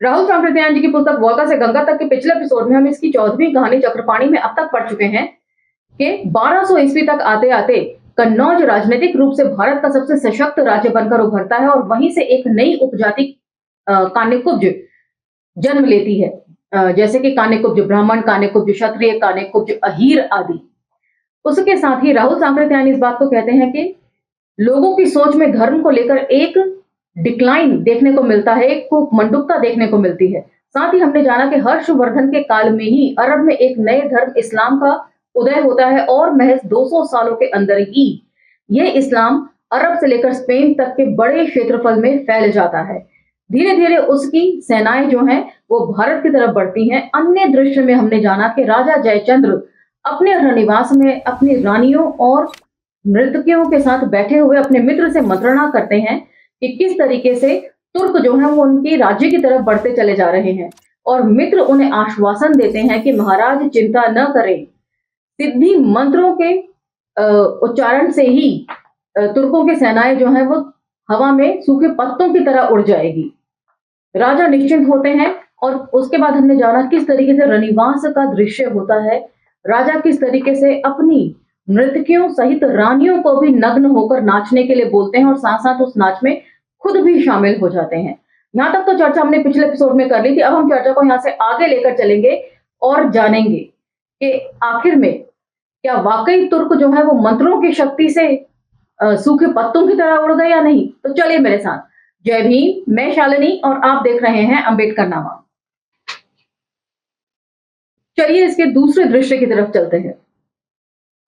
राहुल सांकृत्यायन जी की पुस्तक वोल्गा से गंगा तक के पिछले एपिसोड में हम इसकी 14वीं कहानी चक्रपाणी में अब तक पढ़ चुके हैं कि 1200 ईस्वी तक आते आते कन्नौज राजनीतिक रूप से भारत का सबसे सशक्त राज्य बनकर उभरता है और वहीं से एक नई उपजाति कान्यकुब्ज जन्म लेती है। जैसे कि कान्यकुब्ज ब्राह्मण, कान्यकुब्ज क्षत्रिय, कान्यकुब्ज अहीर आदि। उसके साथ ही राहुल सांकृत्यायन इस बात को कहते हैं कि लोगों की सोच में धर्म को लेकर एक डिक्लाइन देखने को मिलता है, एक मंडुकता देखने को मिलती है। साथ ही हमने जाना कि हर्षवर्धन के काल में ही अरब में एक नए धर्म इस्लाम का उदय होता है और महज 200 सालों के अंदर ही यह इस्लाम अरब से लेकर स्पेन तक के बड़े क्षेत्रफल में फैल जाता है। धीरे धीरे उसकी सेनाएं जो हैं वो भारत की तरफ बढ़ती हैं। अन्य दृश्य में हमने जाना कि राजा जयचंद्र अपने रनिवास में अपनी रानियों और नर्तकियों के साथ बैठे हुए अपने मित्र से मंत्रणा करते हैं कि किस तरीके से तुर्क जो है वो उनकी राज्य की तरफ बढ़ते चले जा रहे हैं और मित्र उन्हें आश्वासन देते हैं कि महाराज चिंता न करें, सिद्धि मंत्रों के उच्चारण से ही तुर्कों की सेनाएं जो है वो हवा में सूखे पत्तों की तरह उड़ जाएगी। राजा निश्चिंत होते हैं और उसके बाद हमने जाना किस तरीके से रनिवास का दृश्य होता है। राजा किस तरीके से अपनी नर्तकियों सहित रानियों को भी नग्न होकर नाचने के लिए बोलते हैं और साथ साथ उस नाच में खुद भी शामिल हो जाते हैं। यहाँ तक तो चर्चा हमने पिछले एपिसोड में कर ली थी। अब हम चर्चा को यहाँ से आगे लेकर चलेंगे और जानेंगे कि आखिर में क्या वाकई तुर्क जो है वो मंत्रों की शक्ति से सूखे पत्तों की तरह उड़ गए या नहीं। तो चलिए मेरे साथ। जय भीम, मैं शालिनी और आप देख रहे हैं अंबेडकर नामा। चलिए इसके दूसरे दृश्य की तरफ चलते हैं।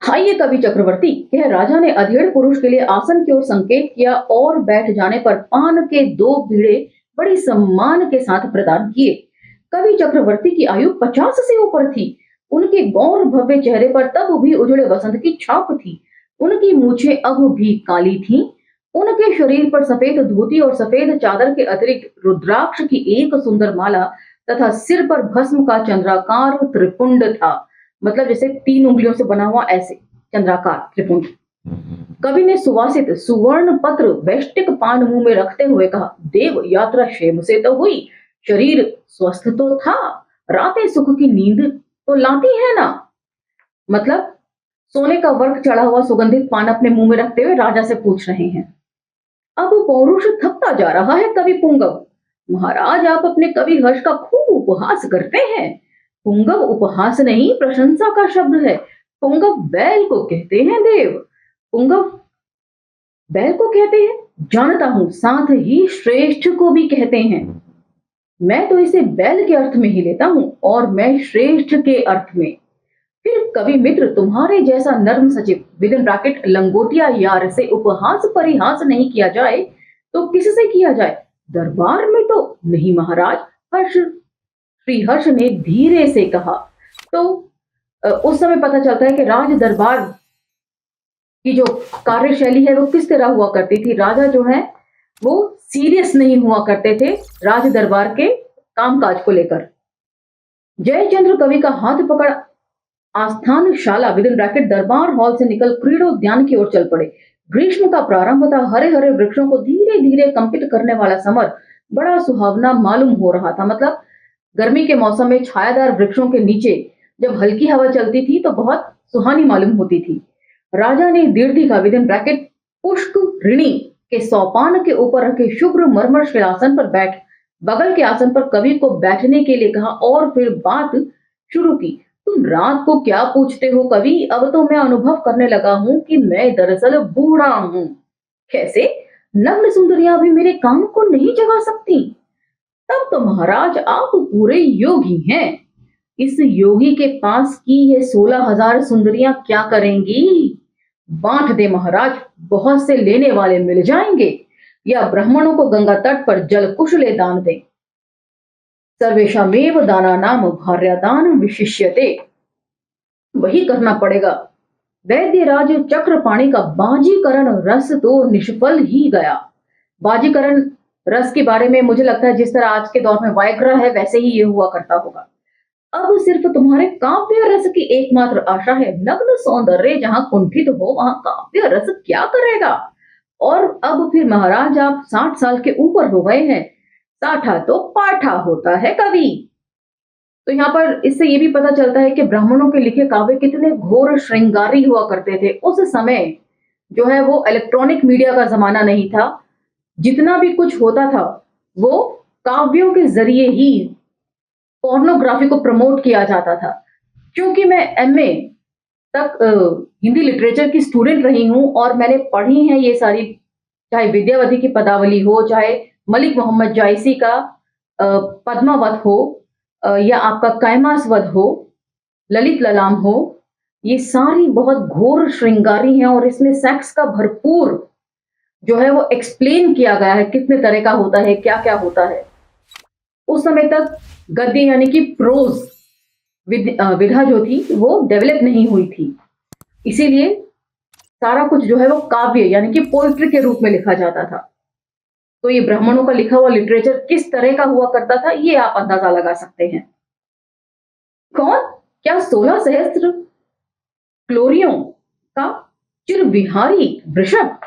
आइए कवि चक्रवर्ती, यह राजा ने अधेड़ पुरुष के लिए आसन की ओर संकेत किया और बैठ जाने पर पान के 2 बीड़े बड़ी सम्मान के साथ प्रदान किए। कवि चक्रवर्ती की आयु 50 से ऊपर थी। उनके गौर भव्य चेहरे पर तब भी उजड़े वसंत की छाप थी। उनकी मूछें अब भी काली थीं। उनके शरीर पर सफेद धोती और सफेद चादर के अतिरिक्त रुद्राक्ष की एक सुंदर माला तथा सिर पर भस्म का चंद्राकार त्रिपुंड था। मतलब जैसे 3 उंगलियों से बना हुआ ऐसे चंद्राकार त्रिपुंड। कवि ने सुवासित सुवर्ण पत्र वैष्टिक पान मुंह में रखते हुए कहा, देव यात्रा क्षेम से तो हुई, शरीर स्वस्थ तो था, रातें सुख की नींद तो लाती है ना। मतलब सोने का वर्क चढ़ा हुआ सुगंधित पान अपने मुंह में रखते हुए राजा से पूछ रहे हैं। अब पौरुष थकता जा रहा है कवि पुंगव। महाराज आप अपने कवि हर्ष का खूब उपहास करते हैं। पुंगव उपहास नहीं, प्रशंसा का शब्द है। पुंगव बैल को कहते हैं देव। पुंगव बैल को कहते हैं, जानता हूं, साथ ही श्रेष्ठ को भी कहते हैं। मैं तो इसे बैल के अर्थ में ही लेता हूं और मैं श्रेष्ठ के अर्थ में। फिर कवि मित्र तुम्हारे जैसा नर्म सचिव विद इन ब्रैकेट लंगोटिया यार से उपहास परिहास नहीं किया जाए तो किससे किया जाए? दरबार में तो नहीं महाराज, श्री हर्ष ने धीरे से कहा। तो उस समय पता चलता है कि राज दरबार की जो कार्यशैली है वो किस तरह हुआ करती थी। राजा जो है वो सीरियस नहीं हुआ करते थे राज दरबार के कामकाज को लेकर। जयचंद्र कवि का हाथ पकड़ आस्थान शाला विद इन ब्रैकेट दरबार हॉल से निकल क्रीड़ोद्यान की ओर चल पड़े। ग्रीष्म का प्रारंभ था। हरे हरे वृक्षों को धीरे धीरे कंपित करने वाला समर बड़ा सुहावना मालूम हो रहा था। मतलब गर्मी के मौसम में छायादार वृक्षों के नीचे जब हल्की हवा चलती थी तो बहुत सुहानी मालूम होती थी। राजा ने दीर्घिका विद इन ब्रैकेट पुष्प ऋणी के सोपान के ऊपर रखे शुभ्र मरमर शिलासन पर बैठ बगल के आसन पर कवि को बैठने के लिए कहा और फिर बात शुरू की। तुम रात को क्या पूछते हो कवि? अब तो मैं अनुभव करने लगा हूं कि मैं दरअसल बूढ़ा हूं। कैसे? नग्न सुंदरियां भी मेरे काम को नहीं जगा सकती। तब तो महाराज आप पूरे योगी हैं। इस योगी के पास की ये 16,000 सुंदरियां क्या करेंगी? बांट दे महाराज, बहुत से लेने वाले मिल जाएंगे, या ब्राह्मणों को गंगा तट पर जल कुशले दान दें। सर्वेशामेव दाना नाम भार्यादान विशिष्यते। वही करना पड़ेगा। वैद्यराज चक्रपाणी का बाजीकरण रस तो निष्फल ही गया। बाजीकरण रस के बारे में मुझे लगता है जिस तरह आज के दौर में वायग्रा है वैसे ही ये हुआ करता होगा। अब सिर्फ तुम्हारे काव्य रस की एकमात्र आशा है। नग्न सौंदर्य जहां कुंठित हो वहां काव्य रस क्या करेगा? और अब फिर महाराज आप 60 साल के ऊपर हो गए हैं। साठा तो पाठा होता है कवि। तो यहाँ पर इससे ये भी पता चलता है कि ब्राह्मणों के लिखे काव्य कितने घोर श्रृंगारी हुआ करते थे। उस समय जो है वो इलेक्ट्रॉनिक मीडिया का जमाना नहीं था। जितना भी कुछ होता था वो काव्यों के जरिए ही पोर्नोग्राफी को प्रमोट किया जाता था। क्योंकि मैं एमए तक हिंदी लिटरेचर की स्टूडेंट रही हूँ और मैंने पढ़ी हैं ये सारी, चाहे विद्यावती की पदावली हो, चाहे मलिक मोहम्मद जायसी का पद्मावत हो, या आपका कैमासवद हो, ललित ललाम हो, ये सारी बहुत घोर श्रृंगारी हैं और इसमें सेक्स का भरपूर जो है वो एक्सप्लेन किया गया है, कितने तरह का होता है, क्या क्या होता है। उस समय तक गद्य यानी कि प्रोज विधा जो थी वो डेवलप नहीं हुई थी, इसीलिए सारा कुछ जो है वो काव्य यानी कि पोइट्री के रूप में लिखा जाता था। तो ये ब्राह्मणों का लिखा हुआ लिटरेचर किस तरह का हुआ करता था ये आप अंदाजा लगा सकते हैं। कौन? क्या 16 सहस्त्र क्लोरियों का चिरविहारी वृषभ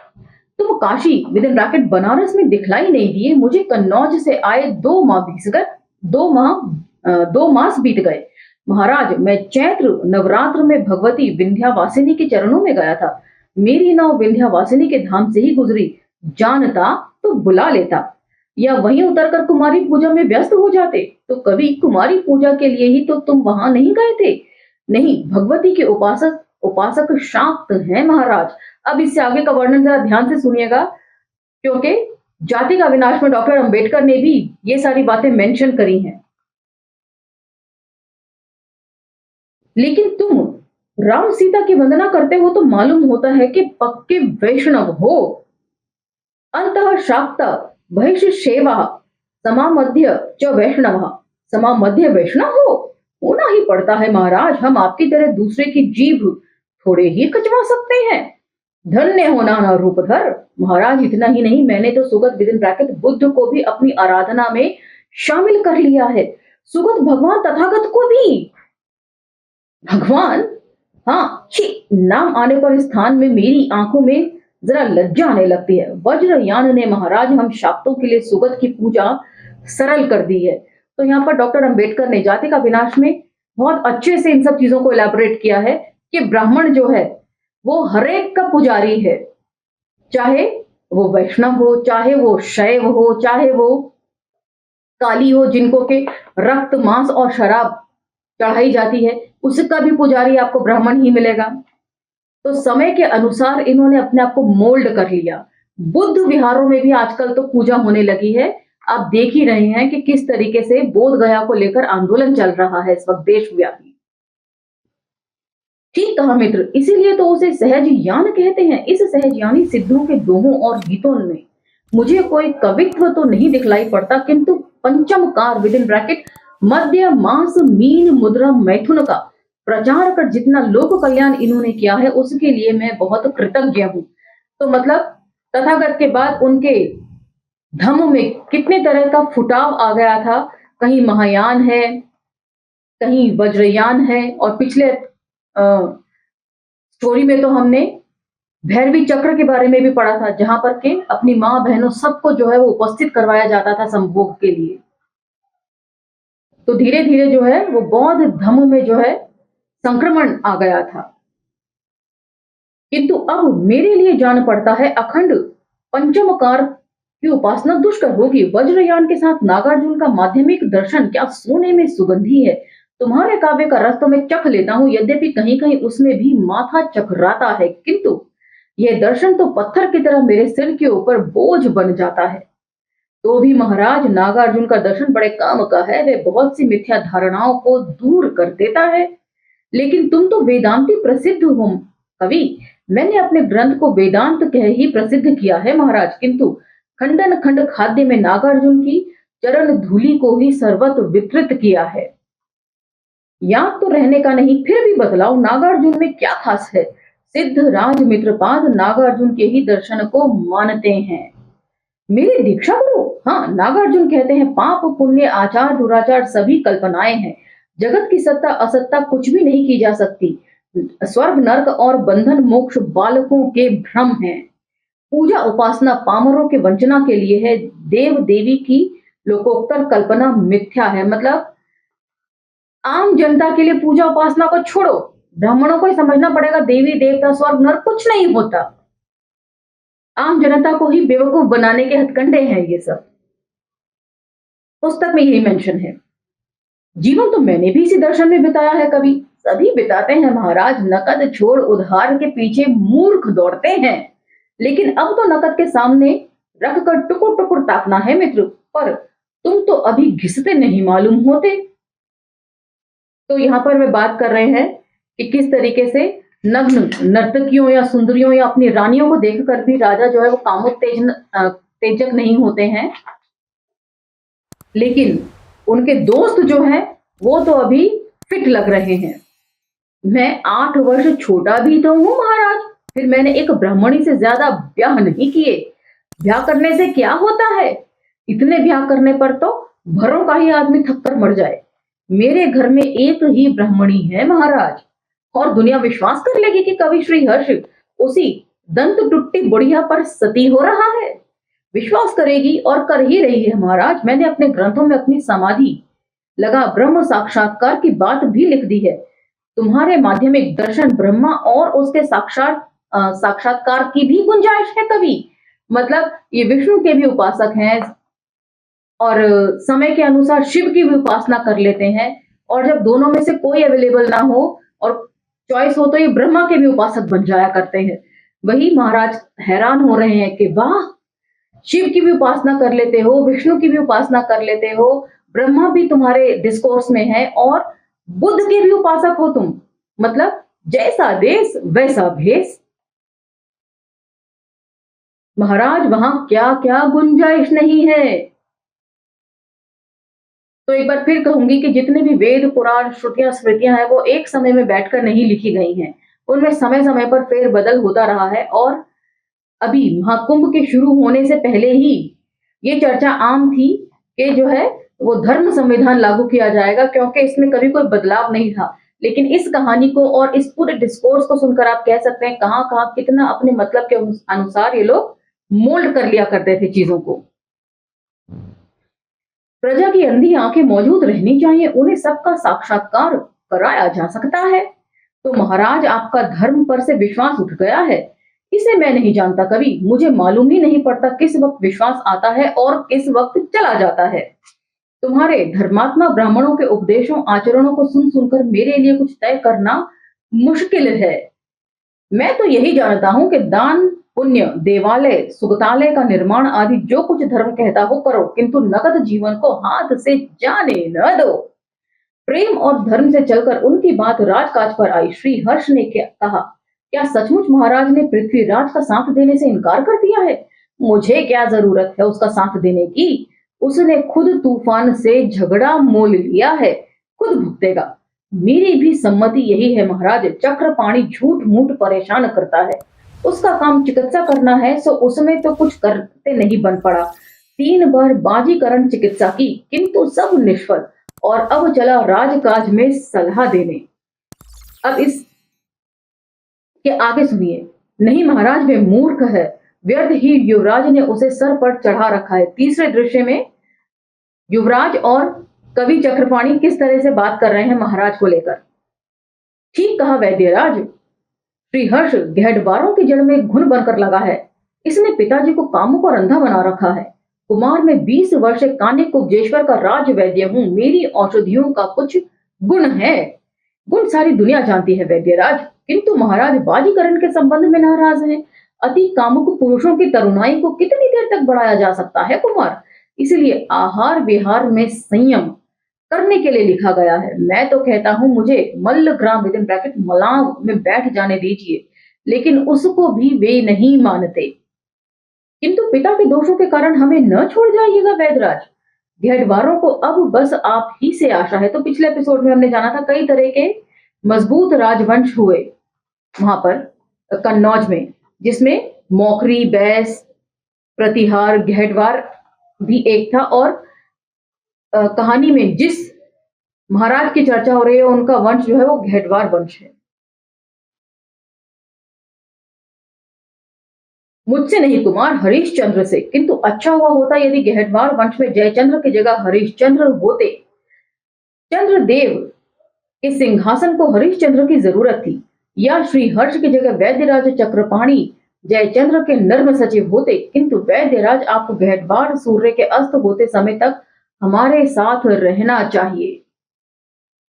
तुम Kashi with in bracket Banaras में दिखलाई नहीं दिए। मुझे कन्नौज से आए 2 माह बीत गए, 2 मास बीत गए। महाराज मैं चैत्र नवरात्र में भगवती विंध्यावासिनी के चरणों में गया था। मेरी नाव विंध्यावासिनी के धाम से ही गुजरी, जानता तो बुला लेता, या वहीं उतरकर कुमारी पूजा में व्यस्त हो जाते। तो कभी कुमारी पूजा के लिए ही तो तुम वहां नहीं गए थे? नहीं, भगवती के उपासक शाक्त हैं महाराज। अब इससे आगे का वर्णन जरा ध्यान से सुनिएगा, क्योंकि जाति का विनाश में डॉक्टर अंबेडकर ने भी ये सारी बातें मेंशन करी हैं। लेकिन तुम राम सीता की वंदना करते हो तो मालूम होता है कि पक्के वैष्णव हो। अंतः शाक्त बहिष सेवा समामध्य च वैष्णव, समामध्य वैष्णव हो होना ही पड़ता है महाराज। हम आपकी तरह दूसरे की जीभ थोड़े ही कचवा सकते हैं। धन्य होना न रूपधर। महाराज इतना ही नहीं, मैंने तो Sugata with in bracket Buddha को भी अपनी आराधना में शामिल कर लिया है। सुगत भगवान तथागत को भी। भगवान? हाँ छी, नाम आने पर स्थान में मेरी आंखों में जरा लज्जा आने लगती है। वज्रयान ने महाराज हम शाक्तों के लिए सुगत की पूजा सरल कर दी है। तो यहाँ पर डॉक्टर अंबेडकर ने जाति का विनाश में बहुत अच्छे से इन सब चीजों को इलेबोरेट किया है कि ब्राह्मण जो है वो हरेक का पुजारी है, चाहे वो वैष्णव हो, चाहे वो शैव हो, चाहे वो काली हो जिनको के रक्त मांस और शराब चढ़ाई जाती है, उसका भी पुजारी आपको ब्राह्मण ही मिलेगा। तो समय के अनुसार इन्होंने अपने आप को मोल्ड कर लिया। बुद्ध विहारों में भी आजकल तो पूजा होने लगी है। आप देख ही रहे हैं कि किस तरीके से बोध गया को लेकर आंदोलन चल रहा है इस वक्त देशव्यापी। ठीक कहा मित्र, इसीलिए तो उसे सहज यान कहते हैं। इस सहज यानी सिद्धों के दोहों और गीतों में मुझे कोई कवित्व तो नहीं दिखलाई पड़ता, किंतु पंचमकार विद इन ब्रैकेट मध्य मास मीन मुद्रा मैथुन का प्रचार कर जितना लोक कल्याण इन्होंने किया है उसके लिए मैं बहुत कृतज्ञ हूं। तो मतलब तथागत के बाद उनके धम्म में कितने तरह का फुटाव आ गया था। कहीं महायान है, कहीं वज्रयान है, और पिछले स्टोरी में तो हमने भैरवी चक्र के बारे में भी पढ़ा था, जहां पर के अपनी माँ बहनों सबको जो है वो उपस्थित करवाया जाता था संभोग के लिए। तो धीरे धीरे जो है वो बौद्ध धम्म में जो है संक्रमण आ गया था। किंतु अब मेरे लिए जान पड़ता है अखंड पंचमकार की उपासना दुष्कर होगी। वज्रयान के साथ नागार्जुन का माध्यमिक दर्शन क्या सोने में सुगंधी है। तुम्हारे काव्य का रस तो मैं चख लेता हूं, यद्यपि कहीं कहीं उसमें भी माथा चकराता है, किंतु यह दर्शन तो पत्थर की तरह मेरे सिर के ऊपर बोझ बन जाता है। तो भी महाराज नागार्जुन का दर्शन बड़े काम का है, वे बहुत सी मिथ्या धारणाओं को दूर कर देता है। लेकिन तुम तो वेदांती प्रसिद्ध हो कवि। मैंने अपने ग्रंथ को वेदांत कह ही प्रसिद्ध किया है महाराज, किंतु खंडन खंड खाद्य में नागार्जुन की चरण धूलि को ही सर्वत्र वितरित किया है। याद तो रहने का नहीं, फिर भी बतलाओ नागार्जुन में क्या खास है। सिद्ध राज मित्रपाद नागार्जुन के ही दर्शन को मानते हैं। मेरे दीक्षा गुरु? हाँ, नागार्जुन कहते हैं पाप पुण्य आचार दुराचार सभी कल्पनाएं हैं। जगत की सत्ता असत्ता कुछ भी नहीं की जा सकती। स्वर्ग नर्क और बंधन मोक्ष बालकों के भ्रम हैं। पूजा उपासना पामरों के वंचना के लिए है। देव देवी की लोकोत्तर कल्पना मिथ्या है। मतलब आम जनता के लिए पूजा उपासना को छोड़ो, ब्राह्मणों को ही समझना पड़ेगा देवी देवता स्वर्ग नरक कुछ नहीं होता। आम जनता को ही बेवकूफ बनाने के हथकंडे हैं ये सब। पुस्तक में यही मेंशन है। जीवन तो मैंने भी इसी दर्शन में बिताया है कभी। सभी बिताते हैं महाराज, नकद छोड़ उधार के पीछे मूर्ख दौड़ते हैं। लेकिन अब तो नकद के सामने रखकर टुकुर टुकुर ताकना है मित्र, पर तुम तो अभी घिसते नहीं मालूम होते। तो यहाँ पर वे बात कर रहे हैं कि किस तरीके से नग्न नर्तकियों या सुंदरियों या अपनी रानियों को देखकर भी राजा जो है वो कामोत्तेजक नहीं होते हैं। लेकिन उनके दोस्त जो हैं वो तो अभी फिट लग रहे हैं। मैं 8 वर्ष छोटा भी तो हूं महाराज, फिर मैंने एक ब्राह्मणी से ज्यादा ब्याह नहीं किए। ब्याह करने से क्या होता है? इतने ब्याह करने पर तो भरों का ही आदमी थक कर मर जाए। मेरे घर में एक ही ब्राह्मणी है महाराज, और दुनिया विश्वास कर लेगी कि कवि श्री हर्ष उसी दंत टुट्टी बुढ़िया पर सती हो रहा है। विश्वास करेगी और कर ही रही है महाराज। मैंने अपने ग्रंथों में अपनी समाधि लगा ब्रह्म साक्षात्कार की बात भी लिख दी है। तुम्हारे माध्यमिक दर्शन ब्रह्मा और उसके साक्षात्कार की भी गुंजाइश है कवि। मतलब ये विष्णु के भी उपासक हैं और समय के अनुसार शिव की भी उपासना कर लेते हैं, और जब दोनों में से कोई अवेलेबल ना हो और चॉइस हो तो ये ब्रह्मा के भी उपासक बन जाया करते हैं। वही महाराज हैरान हो रहे हैं कि वाह, शिव की भी उपासना कर लेते हो, विष्णु की भी उपासना कर लेते हो, ब्रह्मा भी तुम्हारे डिस्कोर्स में है और बुद्ध के भी उपासक हो तुम। मतलब जैसा देश वैसा भेष। महाराज वहां क्या क्या गुंजाइश नहीं है। तो एक बार फिर कहूंगी कि जितने भी वेद पुराण श्रुतियां स्मृतियां हैं वो एक समय में बैठकर नहीं लिखी गई हैं। उनमें समय समय पर फेरबदल होता रहा है, और अभी महाकुंभ के शुरू होने से पहले ही ये चर्चा आम थी कि जो है वो धर्म संविधान लागू किया जाएगा, क्योंकि इसमें कभी कोई बदलाव नहीं था। लेकिन इस कहानी को और इस पूरे डिस्कोर्स को सुनकर आप कह सकते हैं कहां कहां कितना अपने मतलब के अनुसार ये लोग मोल्ड कर लिया करते थे चीजों को। प्रजा की अंधी आंखें मौजूद रहनी चाहिए, उन्हें सबका साक्षात्कार कराया जा सकता है। तो महाराज आपका धर्म पर से विश्वास उठ गया है, इसे मैं नहीं जानता कभी। मुझे मालूम ही नहीं पड़ता किस वक्त विश्वास आता है और किस वक्त चला जाता है। तुम्हारे धर्मात्मा ब्राह्मणों के उपदेशों आचरणों को सुन सुनकर मेरे लिए कुछ तय करना मुश्किल है। मैं तो यही जानता हूं कि दान पुण्य देवालय सुगतालय का निर्माण आदि जो कुछ धर्म कहता हो करो, किंतु नगद जीवन को हाथ से जाने न दो। प्रेम और धर्म से चलकर उनकी बात राजकाज पर आई। श्री हर्ष ने क्या कहा, क्या सचमुच महाराज ने पृथ्वीराज का साथ देने से इनकार कर दिया है? मुझे क्या जरूरत है उसका साथ देने की? उसने खुद तूफान से झगड़ा मोल लिया है, खुद भुगतेगा। मेरी भी सम्मति यही है महाराज। चक्रपाणी झूठ मूठ परेशान करता है, उसका काम चिकित्सा करना है, सो उसमें तो कुछ करते नहीं बन पड़ा। 3 बार बाजीकरण चिकित्सा की किंतु सब निष्फल, और अब चला राजकाज में सलाह देने। अब इस के आगे सुनिए। नहीं महाराज, वे मूर्ख है, व्यर्थ ही युवराज ने उसे सर पर चढ़ा रखा है। तीसरे दृश्य में युवराज और कवि चक्रपाणी किस तरह से बात कर रहे हैं महाराज को लेकर। ठीक कहा वैद्यराज, श्रीहर्ष गहडवारों की जड़ में घुन बनकर लगा है। इसने पिताजी को कामुक और अंधा बना रखा है। कुमार में 20 वर्ष कान्य कुब्जेश्वर का राज वैद्य हूं। मेरी औषधियों का कुछ गुण है, गुण सारी दुनिया जानती है वैद्यराज। किंतु महाराज बाजीकरण के संबंध में नाराज हैं। अति कामुक पुरुषों की तरुणाई को कितनी देर तक बढ़ाया जा सकता है कुमार? इसलिए आहार विहार में संयम करने के लिए लिखा गया है। मैं तो कहता हूं मुझे मल्लग्राम विद इन ब्रैकेट मलाव में बैठ जाने दीजिए, लेकिन उसको भी वे नहीं मानते। किंतु पिता के दोषों के कारण हमें न छोड़ जाइएगा वैद्यराज। घेडवारों को अब बस आप ही से आशा है। तो पिछले एपिसोड में हमने जाना था कई तरह के मजबूत राजवंश हुए वहां पर कन्नौज में, जिसमें मौखरी, बैस, प्रतिहार, घेडवार भी एक था। और कहानी में जिस महाराज की चर्चा हो रही है उनका वंश जो है वो घेडवार वंश है। मुझसे नहीं कुमार, हरिश्चंद्र से। किंतु अच्छा हुआ होता यदि गहटवार वंश में जयचंद्र की जगह हरिश्चंद्र होते। चंद्रदेव के सिंहासन को हरिश्चंद्र की जरूरत थी, या श्री हर्ष की जगह वैद्यराज चक्रपाणी जयचंद्र के नर्म सचिव होते। किंतु वैद्यराज, आपको गहटवार सूर्य के अस्त होते समय तक हमारे साथ रहना चाहिए।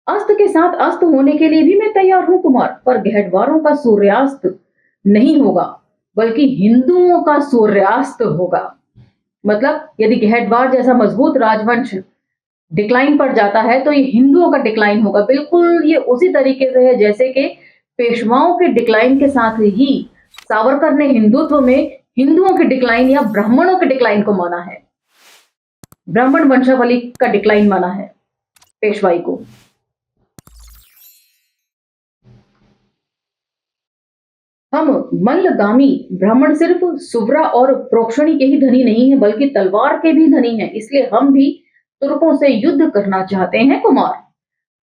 अस्त के साथ अस्त होने के लिए भी मैं तैयार हूं कुमार, पर गहटवारों का सूर्यास्त नहीं होगा, बल्कि हिंदुओं का सूर्यास्त होगा। मतलब यदि गहटवार जैसा मजबूत राजवंश डिक्लाइन पर जाता है तो ये हिंदुओं का डिक्लाइन होगा। बिल्कुल ये उसी तरीके से है जैसे कि पेशवाओं के डिक्लाइन के साथ ही सावरकर ने हिंदुत्व में हिंदुओं के डिक्लाइन या ब्राह्मणों के डिक्लाइन को माना है, ब्राह्मण वंशावली का डिक्लाइन माना है पेशवाई को। हम मल्लगामी ब्राह्मण सिर्फ सुव्रा और प्रोक्षणी के ही धनी नहीं है, बल्कि तलवार के भी धनी हैं। इसलिए हम भी तुर्कों से युद्ध करना चाहते हैं कुमार,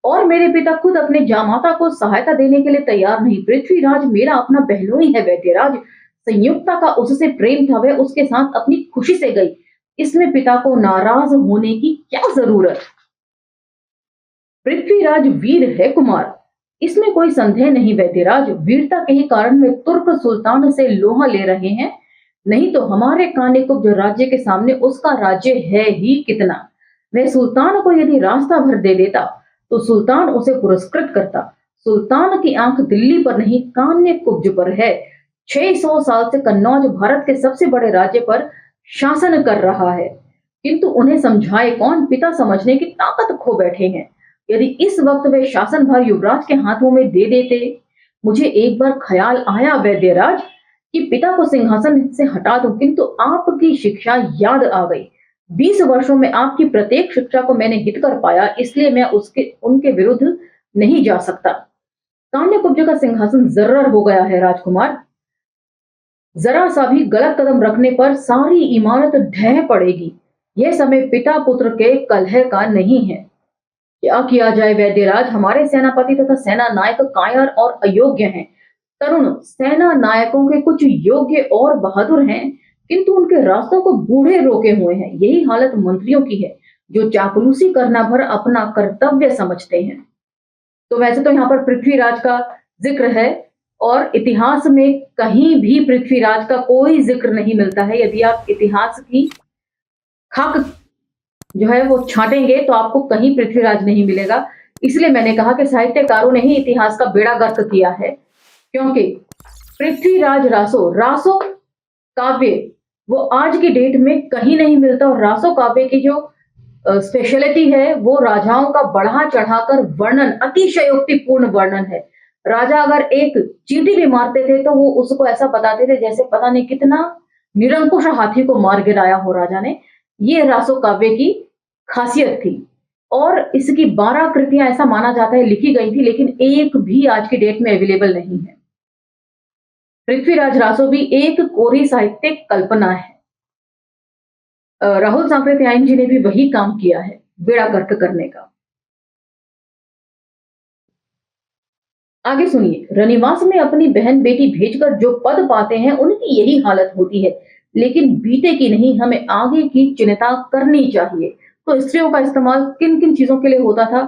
और मेरे पिता खुद अपने जामाता को सहायता देने के लिए तैयार नहीं। पृथ्वीराज मेरा अपना बहनोई है वैद्यराज। संयुक्ता का उससे प्रेम था, वह उसके साथ अपनी खुशी से गई। इसमें पिता को नाराज होने की क्या जरूरत। पृथ्वीराज वीर है कुमार, इसमें कोई संदेह नहीं वैद्यराज। वीरता के ही कारण वे तुर्क सुल्तान से लोहा ले रहे हैं, नहीं तो हमारे कानेकुब्ज राज्य के सामने उसका राज्य है ही कितना। वह सुल्तान को यदि रास्ता भर दे देता तो सुल्तान उसे पुरस्कृत करता। सुल्तान की आंख दिल्ली पर नहीं, कान्यकुब्ज पर है। 600 साल से कन्नौज भारत के सबसे बड़े राज्य पर शासन कर रहा है, किंतु उन्हें समझाए कौन, पिता समझने की ताकत खो बैठे हैं। यदि इस वक्त वे शासनभार युवराज के हाथों में दे देते। मुझे एक बार ख्याल आया वैद्यराज कि पिता को सिंहासन से हटा दूं, किंतु आपकी शिक्षा याद आ गई। 20 वर्षों में आपकी प्रत्येक शिक्षा को मैंने हित कर पाया, इसलिए मैं उनके विरुद्ध नहीं जा सकता। कान्यकुब्ज का सिंहासन जर्रर हो गया है राजकुमार। जरा सा भी गलत कदम रखने पर सारी इमारत ढह पड़ेगी। यह समय पिता पुत्र के कलह का नहीं है। क्या किया जाए वैद्यराज, हमारे सेनापति तथा सेना नायक कायर और अयोग्य हैं। तरुण सेना नायकों के कुछ योग्य और बहादुर हैं, किंतु उनके रास्तों को बूढ़े रोके हुए हैं। यही हालत मंत्रियों की है, जो चापलूसी करना भर अपना कर्तव्य समझते हैं। तो वैसे तो यहाँ पर पृथ्वीराज का जिक्र है, और इतिहास में कहीं भी पृथ्वीराज का कोई जिक्र नहीं मिलता है। यदि आप इतिहास की खाक जो है वो छाटेंगे तो आपको कहीं पृथ्वीराज नहीं मिलेगा। इसलिए मैंने कहा कि साहित्यकारों ने ही इतिहास का बेड़ा गर्क किया है, क्योंकि पृथ्वीराज रासो काव्य वो आज की डेट में कहीं नहीं मिलता। और रासो काव्य की जो स्पेशलिटी है वो राजाओं का बढ़ा चढ़ाकर वर्णन, अतिशयोक्तिपूर्ण वर्णन है। राजा अगर एक चींटी भी मारते थे तो वो उसको ऐसा बताते थे जैसे पता नहीं कितना निरंकुश हाथी को मार गिराया हो राजा ने। ये रासो काव्य की खासियत थी, और इसकी 12 कृतियां ऐसा माना जाता है लिखी गई थी, लेकिन एक भी आज की डेट में अवेलेबल नहीं है। पृथ्वीराज रासो भी एक कोरी साहित्यिक कल्पना है। राहुल सांकृत्यायन जी ने भी वही काम किया है, बेड़ा गर्क करने का। आगे सुनिए, रनिवास में अपनी बहन बेटी भेजकर जो पद पाते हैं उनकी यही हालत होती है, लेकिन बीते की नहीं, हमें आगे की चिंता करनी चाहिए। तो स्त्रियों का इस्तेमाल किन किन चीजों के लिए होता था,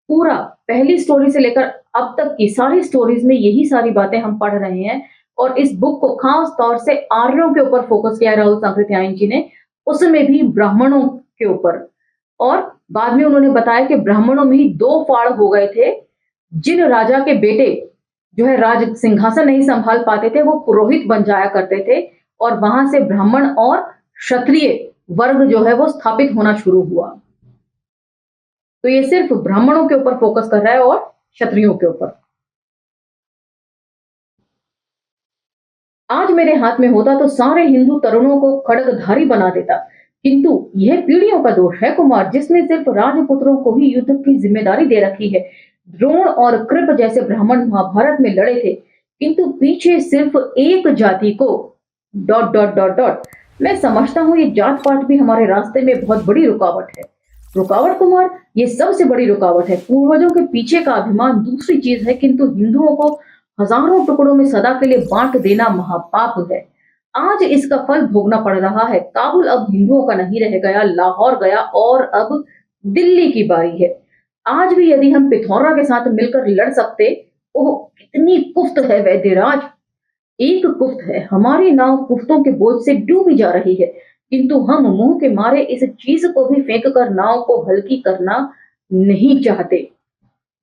पूरा पहली स्टोरी से लेकर अब तक की सारी स्टोरीज में यही सारी बातें हम पढ़ रहे हैं। और इस बुक को खास तौर से आर्यों के ऊपर फोकस किया राहुल सांकृत्यायन जी ने, उसमें भी ब्राह्मणों के ऊपर। और बाद में उन्होंने बताया कि ब्राह्मणों में ही 2 फाड़ हो गए थे। जिन राजा के बेटे जो है राज सिंहासन नहीं संभाल पाते थे वो पुरोहित बन जाया करते थे, और वहां से ब्राह्मण और क्षत्रिय वर्ग जो है वो स्थापित होना शुरू हुआ। तो ये सिर्फ ब्राह्मणों के ऊपर फोकस कर रहा है और क्षत्रियों के ऊपर। आज मेरे हाथ में होता तो सारे हिंदू तरुणों को खड्गधारी बना देता, किंतु यह पीढ़ियों का दोष है कुमार, जिसने सिर्फ राजपुत्रों को ही युद्ध की जिम्मेदारी दे रखी है। द्रोण और कृप जैसे ब्राह्मण महाभारत में लड़े थे, किंतु पीछे सिर्फ एक जाति को ... मैं समझता हूँ ये जात पात भी हमारे रास्ते में बहुत बड़ी रुकावट है। रुकावट कुमार, ये सबसे बड़ी रुकावट है। पूर्वजों के पीछे का अभिमान दूसरी चीज है, किंतु हिंदुओं को हजारों टुकड़ों में सदा के लिए बांट देना महापाप है। आज इसका फल भोगना पड़ रहा है। काबुल अब हिंदुओं का नहीं रह गया, लाहौर गया और अब दिल्ली की बारी है। आज भी यदि हम पिथौरा के साथ मिलकर लड़ सकते, ओह कितनी कुफ्त है वैद्यराज, एक कुफ्त है। हमारी नाव कुफ्तों के बोझ से डूबी जा रही है, किंतु हम मुंह के मारे इस चीज को भी फेंक कर नाव को हल्की करना नहीं चाहते।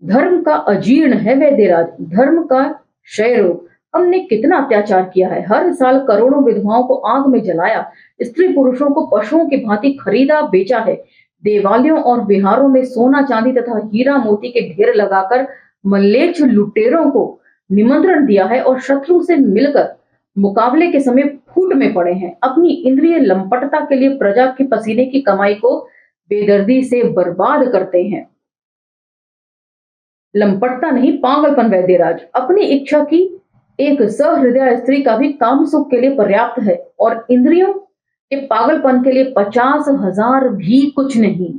धर्म का अजीर्ण है वैद्यराज, धर्म का क्षय रोग। हमने कितना अत्याचार किया है, हर साल करोड़ों विधवाओं को आग में जलाया, स्त्री पुरुषों को पशुओं की भांति खरीदा बेचा है। देवालयों और बिहारों में सोना चांदी तथा हीरा मोती के ढेर लगाकर मल्लेच्छ लुटेरों को निमंत्रण दिया है और शत्रु से मिलकर मुकाबले के समय फूट में पड़े हैं। अपनी इंद्रिय लंपटता के लिए प्रजा की पसीने की कमाई को बेदर्दी से बर्बाद करते हैं। लंपटता नहीं, पागलपन वैद्यराज। अपनी इच्छा की एक सहृदय स्त्री का भी काम सुख के लिए पर्याप्त है और इंद्रियों के पागलपन के लिए 50,000 भी कुछ नहीं।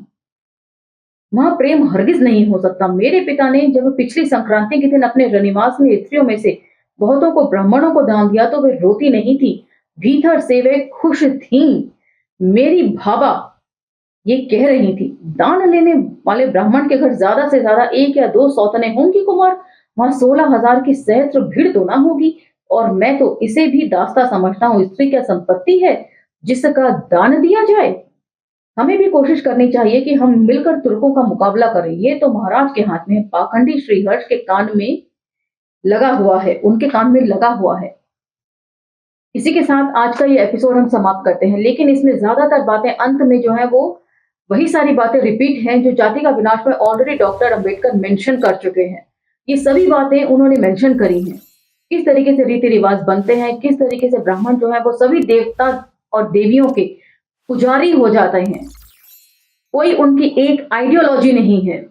वहां प्रेम हरगिज नहीं हो सकता। मेरे पिता ने जब पिछली संक्रांति के दिन अपने रनिवास में स्त्रियों में से बहुतों को ब्राह्मणों को दान दिया तो वे रोती नहीं थी, भीतर से वे खुश थीं। मेरी भाभा ये कह रही थी, दान लेने वाले ब्राह्मण के घर ज्यादा से ज्यादा 1 या 2 सौतने होंगी कुमार, वहां 16,000 की सहस्त्र भीड़ तो ना होगी। और मैं तो इसे भी दास्ता समझता हूँ। स्त्री क्या संपत्ति है जिसका दान दिया जाए? हमें भी कोशिश करनी चाहिए कि हम मिलकर तुर्कों का मुकाबला करें। ये तो महाराज के हाथ में है। पाखंडी श्रीहर्ष के कान में लगा हुआ है, उनके कान में लगा हुआ है। इसी के साथ आज का ये एपिसोड हम समाप्त करते हैं, लेकिन इसमें ज्यादातर बातें अंत में जो है वो वही सारी बातें रिपीट हैं जो जाति का विनाश में ऑलरेडी डॉक्टर अंबेडकर मेंशन कर चुके हैं। ये सभी बातें उन्होंने मेंशन करी हैं। किस तरीके से रीति रिवाज बनते हैं, किस तरीके से ब्राह्मण जो है वो सभी देवता और देवियों के पुजारी हो जाते हैं। कोई उनकी एक आइडियोलॉजी नहीं है।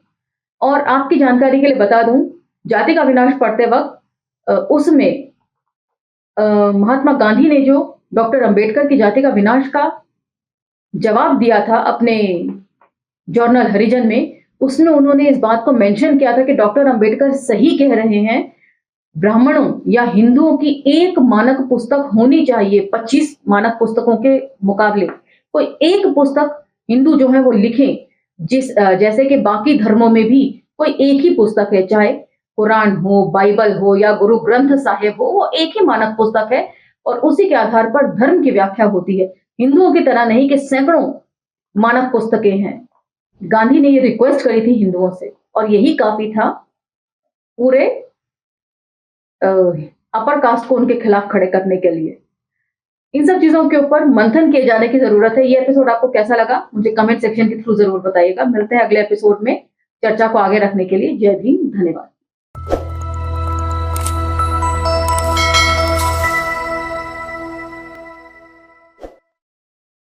और आपकी जानकारी के लिए बता दूं, जाति का विनाश पढ़ते वक्त उसमें महात्मा गांधी ने जो डॉक्टर अंबेडकर की जाति का विनाश का जवाब दिया था अपने जर्नल हरिजन में, उसमें उन्होंने इस बात को मेंशन किया था कि डॉक्टर अंबेडकर सही कह रहे हैं। ब्राह्मणों या हिंदुओं की एक मानक पुस्तक होनी चाहिए 25 मानक पुस्तकों के मुकाबले। कोई एक पुस्तक हिंदू जो है वो लिखें, जैसे कि बाकी धर्मों में भी कोई एक ही पुस्तक है, चाहे कुरान हो, बाइबल हो या गुरु ग्रंथ साहिब हो, वो एक ही मानक पुस्तक है और उसी के आधार पर धर्म की व्याख्या होती है। हिंदुओं की तरह नहीं कि सैकड़ों मानक पुस्तकें हैं। गांधी ने ये रिक्वेस्ट करी थी हिंदुओं से और यही काफी था पूरे अपर कास्ट को उनके खिलाफ खड़े करने के लिए। इन सब चीजों के ऊपर मंथन किए जाने की जरूरत है। ये एपिसोड आपको कैसा लगा मुझे कमेंट सेक्शन के थ्रू जरूर बताइएगा। मिलते हैं अगले एपिसोड में चर्चा को आगे रखने के लिए। जय भीम, धन्यवाद।